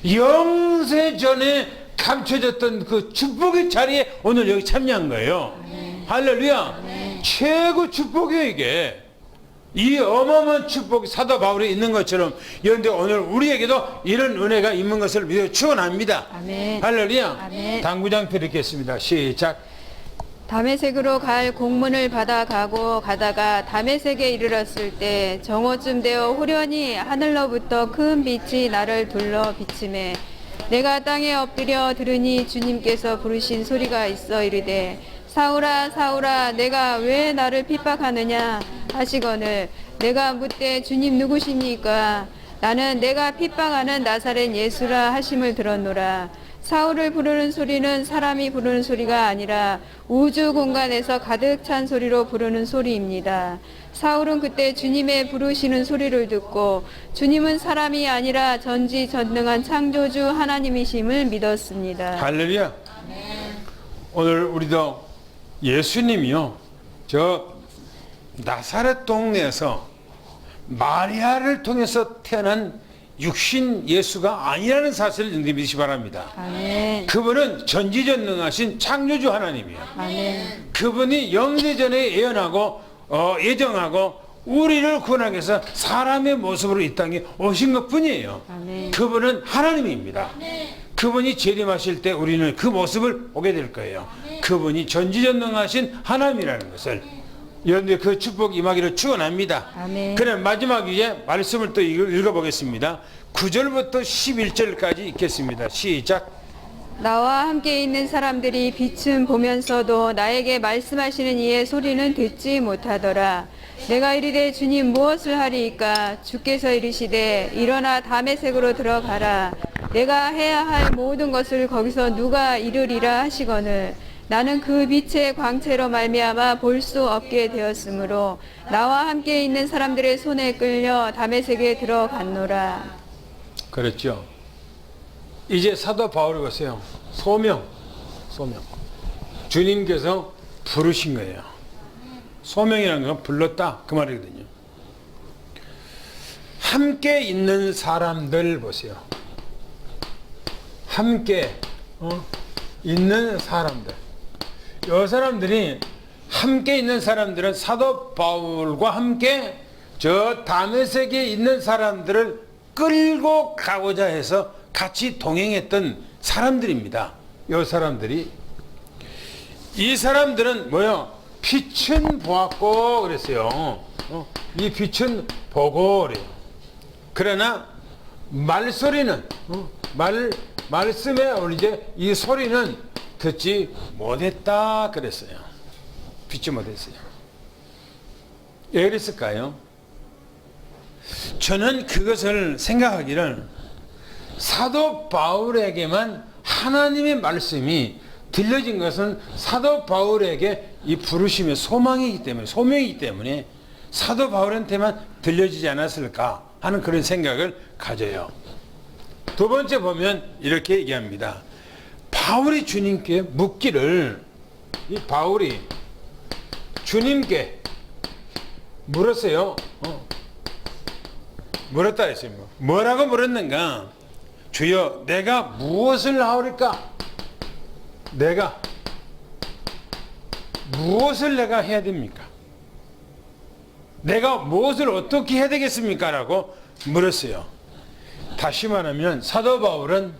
영세전에 감춰졌던 그 축복의 자리에 오늘 여기 참여한 거예요. 할렐루야. 최고 축복이에요 이게. 이 어마어마한 축복이 사도 바울에 있는 것처럼 그런데 오늘 우리에게도 이런 은혜가 있는 것을 믿어 축원합니다. 아멘. 할렐루야. 아멘. 당구장표 읽겠습니다. 시작. 다메섹으로 갈 공문을 받아가고 가다가 다메섹에 이르렀을 때 정오쯤 되어 후련히 하늘로부터 큰 빛이 나를 둘러 비치매 내가 땅에 엎드려 들으니 주님께서 부르신 소리가 있어 이르되 사울아 사울아 내가 왜 나를 핍박하느냐 하시거늘 내가 묻되 주님 누구십니까 나는 내가 핍박하는 나사렛 예수라 하심을 들었노라. 사울을 부르는 소리는 사람이 부르는 소리가 아니라 우주 공간에서 가득 찬 소리로 부르는 소리입니다. 사울은 그때 주님의 부르시는 소리를 듣고 주님은 사람이 아니라 전지전능한 창조주 하나님이심을 믿었습니다. 할렐루야. 오늘 우리도 예수님이요 저 나사렛 동네에서 마리아를 통해서 태어난 육신 예수가 아니라는 사실을 믿으시기 바랍니다. 아멘. 그분은 전지전능하신 창조주 하나님이에요. 아멘. 그분이 영세전에 예언하고 예정하고 우리를 구원하기 위해서 사람의 모습으로 이 땅에 오신 것뿐이에요. 아멘. 그분은 하나님입니다. 그분이 재림하실 때 우리는 그 모습을 보게 될 거예요. 그분이 전지전능하신 하나님이라는 것을 여러분들 그 축복 임하기를 축원합니다. 아멘. 그래 마지막 이제 말씀을 또 읽어보겠습니다. 9절부터 11절까지 읽겠습니다. 시작. 나와 함께 있는 사람들이 빛은 보면서도 나에게 말씀하시는 이의 소리는 듣지 못하더라. 내가 이르되 주님 무엇을 하리이까? 주께서 이르시되 일어나 다메섹으로 들어가라. 내가 해야 할 모든 것을 거기서 누가 이루리라 하시거늘 나는 그 빛의 광채로 말미암아 볼 수 없게 되었으므로 나와 함께 있는 사람들의 손에 끌려 다메섹에 들어갔노라. 그렇죠. 이제 사도 바울이 보세요. 소명. 주님께서 부르신 거예요. 소명이라는 건 불렀다 그 말이거든요. 함께 있는 사람들 보세요. 함께 있는 사람들. 이 사람들이 함께 있는 사람들은 사도 바울과 함께 저 다메섹에 있는 사람들을 끌고 가고자 해서 같이 동행했던 사람들입니다. 이 사람들이 이 사람들은 뭐요? 빛은 보았고 그랬어요. 이 빛은 보고 그래요. 그러나 말소리는 말씀에 이제 이 소리는 듣지 못했다 그랬어요. 듣지 못했어요. 왜 그랬을까요? 저는 그것을 생각하기를 사도 바울에게만 하나님의 말씀이 들려진 것은 사도 바울에게 이 부르심의 소망이기 때문에, 소명이기 때문에 사도 바울한테만 들려지지 않았을까 하는 그런 생각을 가져요. 두 번째 보면 이렇게 얘기합니다. 바울이 주님께 묻기를, 이 바울이 주님께 물었어요. 물었다 했어요. 뭐라고 물었는가? 주여, 내가 무엇을 하오리까? 내가 무엇을 내가 해야 됩니까? 내가 무엇을 어떻게 해야 되겠습니까? 라고 물었어요. 다시 말하면 사도 바울은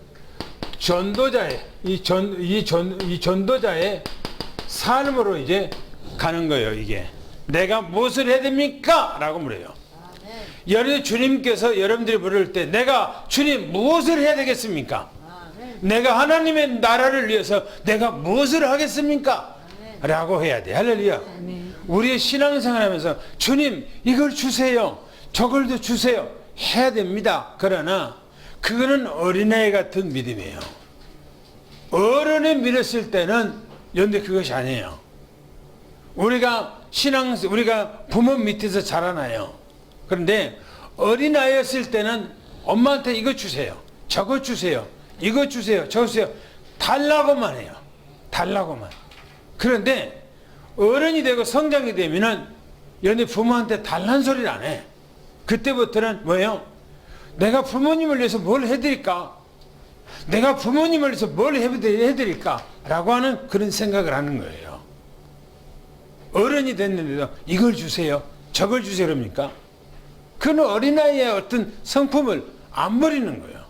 전도자의 이 전도자의 삶으로 이제 가는 거예요. 이게 내가 무엇을 해야 됩니까? 라고 물어요. 여러분, 주님께서 여러분들이 부를 때 내가 주님 무엇을 해야 되겠습니까? 내가 하나님의 나라를 위해서 내가 무엇을 하겠습니까? 라고 해야 돼. 할렐루야. 우리의 신앙생활하면서 주님 이걸 주세요, 저걸도 주세요 해야 됩니다. 그러나 그거는 어린아이 같은 믿음이에요. 어른이 믿었을 때는 연대 그것이 아니에요. 우리가 부모 밑에서 자라나요. 그런데 어린아이였을 때는 엄마한테 이거 주세요, 저거 주세요, 이거 주세요, 저거 주세요 달라고만 해요. 달라고만. 그런데 어른이 되고 성장이 되면은 연대 부모한테 달란 소리를 안 해. 그때부터는 뭐예요? 내가 부모님을 위해서 뭘 해드릴까? 내가 부모님을 위해서 뭘 해드릴까? 라고 하는 그런 생각을 하는 거예요. 어른이 됐는데도 이걸 주세요, 저걸 주세요 그럽니까? 그는 어린아이의 어떤 성품을 안 버리는 거예요.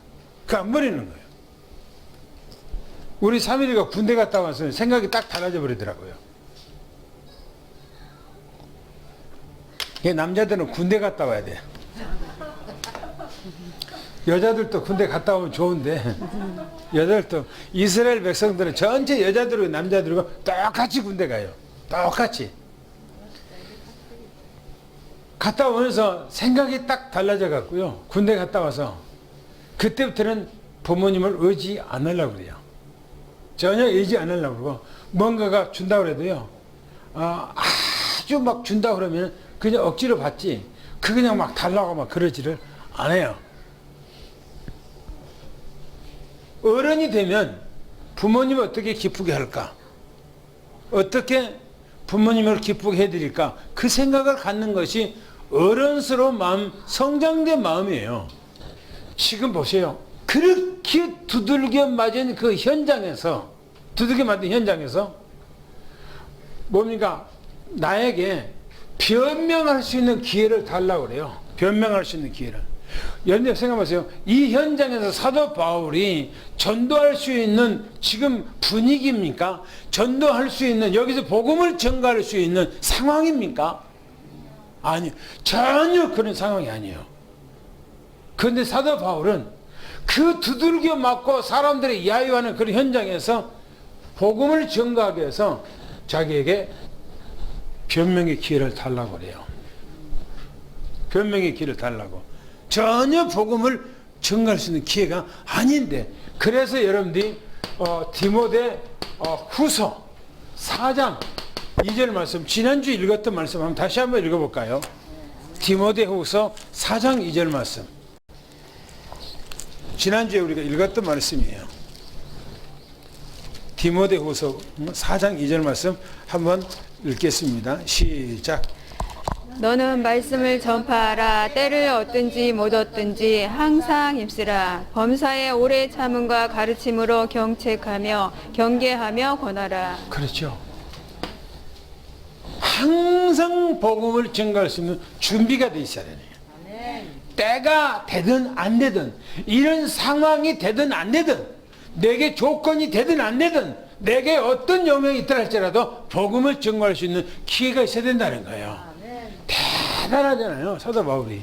안 버리는 거예요. 우리 삼일이가 군대 갔다 와서 생각이 딱 달라져 버리더라고요. 남자들은 군대 갔다 와야 돼. 여자들도 군대 갔다 오면 좋은데, 여자들도 이스라엘 백성들은 전체 여자들과 남자들과 똑같이 군대 가요. 똑같이. 갔다 오면서 생각이 딱 달라져 갖고요. 군대 갔다 와서 그때부터는 부모님을 의지 안 하려고 그래요. 전혀 의지 안 하려고 그러고, 뭔가가 준다고 해도요, 아주 막 준다고 그러면 그냥 억지로 받지, 그냥 막 달라고 막 그러지를 않아요. 어른이 되면 부모님을 어떻게 기쁘게 할까? 어떻게 부모님을 기쁘게 해드릴까? 그 생각을 갖는 것이 어른스러운 마음, 성장된 마음이에요. 지금 보세요. 그렇게 두들겨 맞은 그 현장에서, 뭡니까? 나에게 변명할 수 있는 기회를 달라고 그래요. 변명할 수 있는 기회를. 여러분 생각해보세요. 이 현장에서 사도 바울이 전도할 수 있는 지금 분위기입니까? 전도할 수 있는, 여기서 복음을 전가할 수 있는 상황입니까? 아니요. 전혀 그런 상황이 아니에요. 그런데 사도 바울은 그 두들겨 맞고 사람들이 야유하는 그런 현장에서 복음을 전가하기 위해서 자기에게 변명의 기회를 달라고 그래요. 변명의 기회를 달라고. 전혀 복음을 전가할 수 있는 기회가 아닌데, 그래서 여러분들이 디모데 후서 4장 2절 말씀, 지난주 읽었던 말씀 한번 다시 한번 읽어볼까요? 디모데 후서 4장 2절 말씀, 지난주에 우리가 읽었던 말씀이에요. 디모데 후서 4장 2절 말씀 한번 읽겠습니다. 시작. 너는 말씀을 전파하라. 때를 얻든지 못 얻든지 항상 힘쓰라. 범사에 오래 참음과 가르침으로 경책하며 경계하며 권하라. 그렇죠. 항상 복음을 전가할 수 있는 준비가 돼 있어야 되네요. 때가 되든 안 되든, 이런 상황이 되든 안 되든, 내게 조건이 되든 안 되든, 내게 어떤 영향이 있다 할지라도 복음을 전가할 수 있는 기회가 있어야 된다는 거예요. 대단하잖아요, 사도 바울이.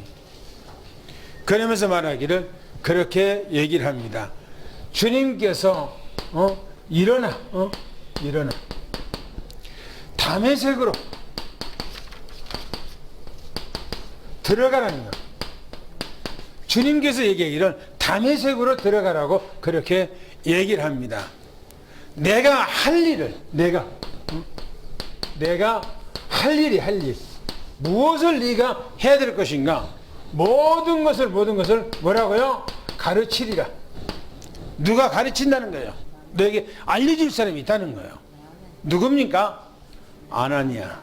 그러면서 말하기를 그렇게 얘기를 합니다. 주님께서 일어나. 다메섹으로 들어가라는 거. 주님께서 얘기하기를 다메섹으로 들어가라고 그렇게 얘기를 합니다. 내가 할 일을, 내가 할 일이 할 일. 무엇을 네가 해야 될 것인가? 모든 것을 뭐라고요? 가르치리라. 누가 가르친다는 거예요? 너에게 알려줄 사람이 있다는 거예요. 누굽니까? 아나니아.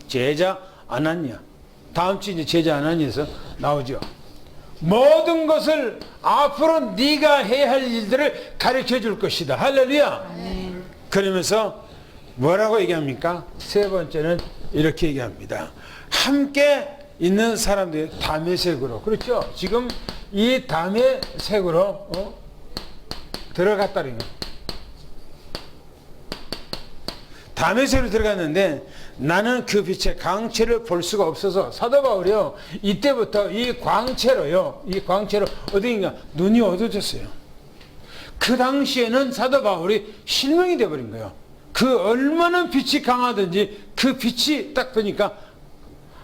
제자 아나니아. 다음 주 이제 제자 아나니아에서 나오죠. 모든 것을 앞으로 네가 해야 할 일들을 가르쳐 줄 것이다. 할렐루야. 그러면서 뭐라고 얘기합니까? 세 번째는 이렇게 얘기합니다. 함께 있는 사람들이 다메섹으로. 그렇죠? 지금 이 다메섹으로 들어갔다는 거예요. 다메섹으로 들어갔는데 나는 그 빛의 광채를 볼 수가 없어서 사도 바울이요 이때부터 이 광채로 어딘가 눈이 어두워졌어요. 그 당시에는 사도 바울이 실명이 되어버린 거예요. 그 얼마나 빛이 강하든지 그 빛이 딱 보니까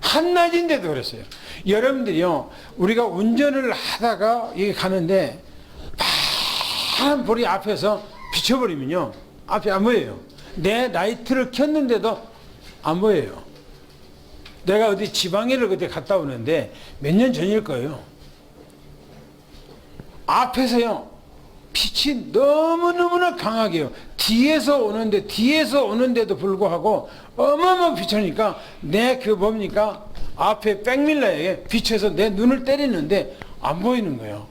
한낮인데도 그랬어요. 여러분들이요 우리가 운전을 하다가 여기 가는데 파란 불이 앞에서 비춰버리면요 앞이 안 보여요. 내 라이트를 켰는데도 안 보여요. 내가 어디 지방에를 그때 갔다 오는데 몇 년 전일 거예요. 앞에서요 빛이 너무너무나 강하게요. 뒤에서 오는데도 불구하고 어마어마하게 비추니까 내 그 뭡니까 앞에 백밀러에 비춰서 내 눈을 때리는데 안 보이는 거예요.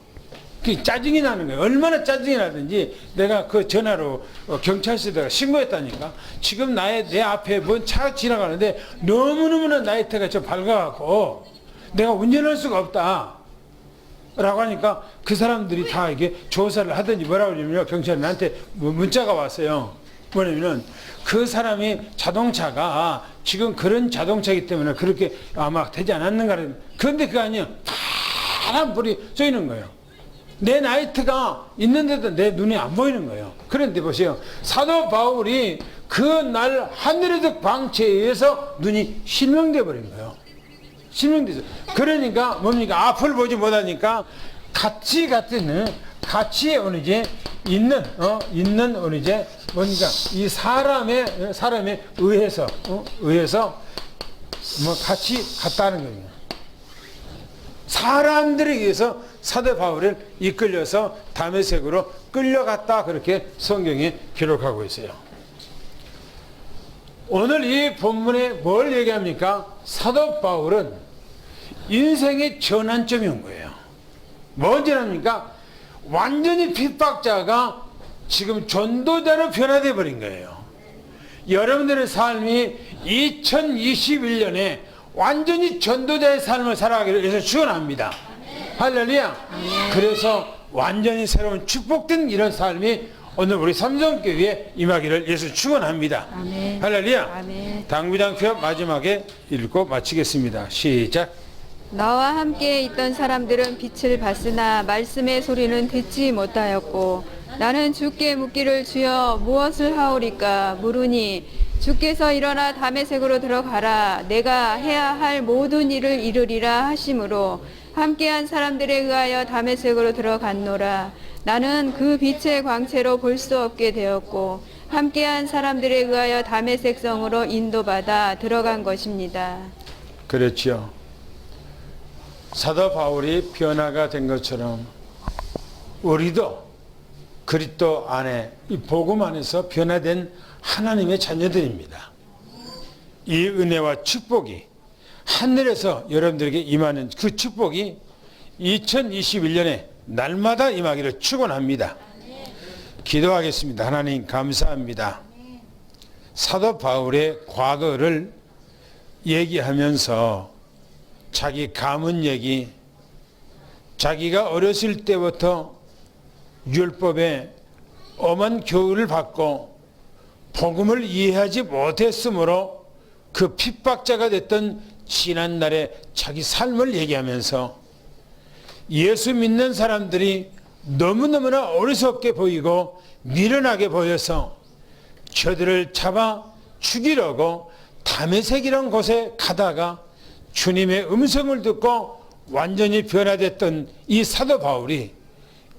그 짜증이 나는 거예요. 얼마나 짜증이 나든지 내가 그 전화로 경찰서에다가 신고했다니까. 지금 내 앞에 뭔 차 지나가는데 너무너무나 라이트가 좀 밝아갖고 내가 운전할 수가 없다 라고 하니까 그 사람들이 다 이게 조사를 하든지 뭐라고 그러냐면 경찰이 나한테 문자가 왔어요. 뭐냐면은 그 사람이 자동차가 지금 그런 자동차이기 때문에 그렇게 아마 되지 않았는가. 그런데 그거 아니에요. 파란 불이 쏘이는 거예요. 내 라이트가 있는데도 내 눈이 안 보이는 거예요. 그런데 보세요. 사도 바울이 그 날 하늘의 광채에 의해서 눈이 실명되어 버린 거예요. 실명돼서. 그러니까 뭡니까? 앞을 보지 못하니까 같이 어느 이제 있는 어느 이제 뭡니까? 이 사람에 의해서 뭐 같이 갔다는 거예요. 사람들에 의해서 사도 바울을 이끌려서 다메섹으로 끌려갔다 그렇게 성경에 기록하고 있어요. 오늘 이 본문에 뭘 얘기합니까? 사도 바울은 인생의 전환점이 온 거예요. 뭔 전환입니까? 완전히 핍박자가 지금 전도자로 변화되어 버린 거예요. 여러분들의 삶이 2021년에 완전히 전도자의 삶을 살아가기를 위해서 축원합니다. 할렐루야. 그래서 완전히 새로운 축복된 이런 삶이 오늘 우리 삼성교회에 임하기를 예수 축원합니다. 아멘. 할렐루야. 아멘. 당부장표 마지막에 읽고 마치겠습니다. 시작. 나와 함께 있던 사람들은 빛을 봤으나 말씀의 소리는 듣지 못하였고 나는 주께 묻기를 주여 무엇을 하오리까 물으니 주께서 일어나 다메섹으로 들어가라 내가 해야 할 모든 일을 이루리라 하심으로 함께한 사람들에 의하여 다메섹으로 들어갔노라. 나는 그 빛의 광채로 볼 수 없게 되었고 함께한 사람들에 의하여 다메섹 성으로 인도받아 들어간 것입니다. 그렇죠. 사도 바울이 변화가 된 것처럼 우리도 그리스도 안에 이 복음 안에서 변화된 하나님의 자녀들입니다. 이 은혜와 축복이 하늘에서 여러분들에게 임하는 그 축복이 2021년에 날마다 임하기를 축원합니다. 기도하겠습니다. 하나님 감사합니다. 사도 바울의 과거를 얘기하면서 자기 가문 얘기, 자기가 어렸을 때부터 율법에 엄한 교훈을 받고 복음을 이해하지 못했으므로 그 핍박자가 됐던 지난날의 자기 삶을 얘기하면서 예수 믿는 사람들이 너무너무나 어리석게 보이고 미련하게 보여서 저들을 잡아 죽이려고 다메섹이라는 곳에 가다가 주님의 음성을 듣고 완전히 변화됐던 이 사도 바울이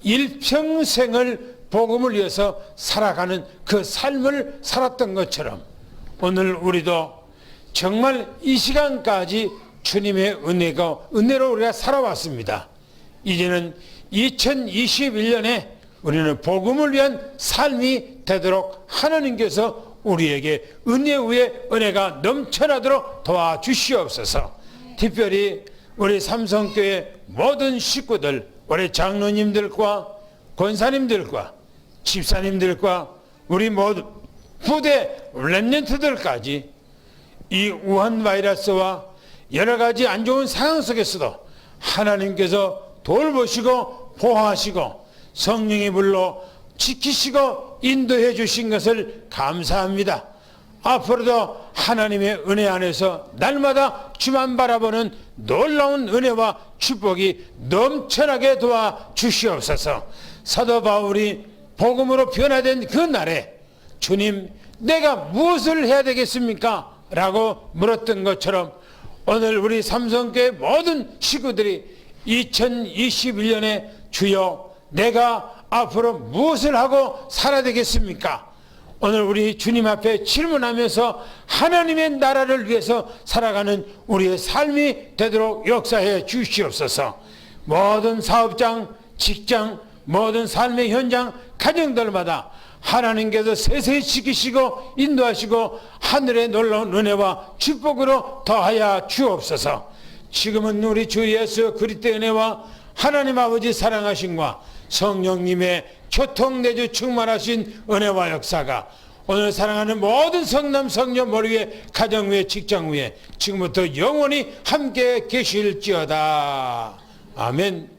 일평생을 복음을 위해서 살아가는 그 삶을 살았던 것처럼 오늘 우리도 정말 이 시간까지 주님의 은혜로 우리가 살아왔습니다. 이제는 2021년에 우리는 복음을 위한 삶이 되도록 하나님께서 우리에게 은혜 위에 은혜가 넘쳐나도록 도와주시옵소서. 특별히 우리 삼성교회 모든 식구들, 우리 장로님들과 권사님들과 집사님들과 우리 모든 부대 렘넌트들까지 이 우한 바이러스와 여러 가지 안 좋은 상황 속에서도 하나님께서 돌보시고 보호하시고 성령의 불로 지키시고 인도해 주신 것을 감사합니다. 앞으로도 하나님의 은혜 안에서 날마다 주만 바라보는 놀라운 은혜와 축복이 넘쳐나게 도와주시옵소서. 사도 바울이 복음으로 변화된 그 날에 주님, 내가 무엇을 해야 되겠습니까? 라고 물었던 것처럼 오늘 우리 삼성교회 모든 식구들이 2021년에 주여, 내가 앞으로 무엇을 하고 살아야 되겠습니까? 오늘 우리 주님 앞에 질문하면서 하나님의 나라를 위해서 살아가는 우리의 삶이 되도록 역사해 주시옵소서. 모든 사업장, 직장, 모든 삶의 현장, 가정들마다 하나님께서 세세히 지키시고 인도하시고 하늘의 놀라운 은혜와 축복으로 더하여 주옵소서. 지금은 우리 주 예수 그리스도의 은혜와 하나님 아버지 사랑하심과 성령님의 교통내주 충만하신 은혜와 역사가 오늘 사랑하는 모든 성남 성녀 머리 위에 가정 위에 직장 위에 지금부터 영원히 함께 계실지어다. 아멘.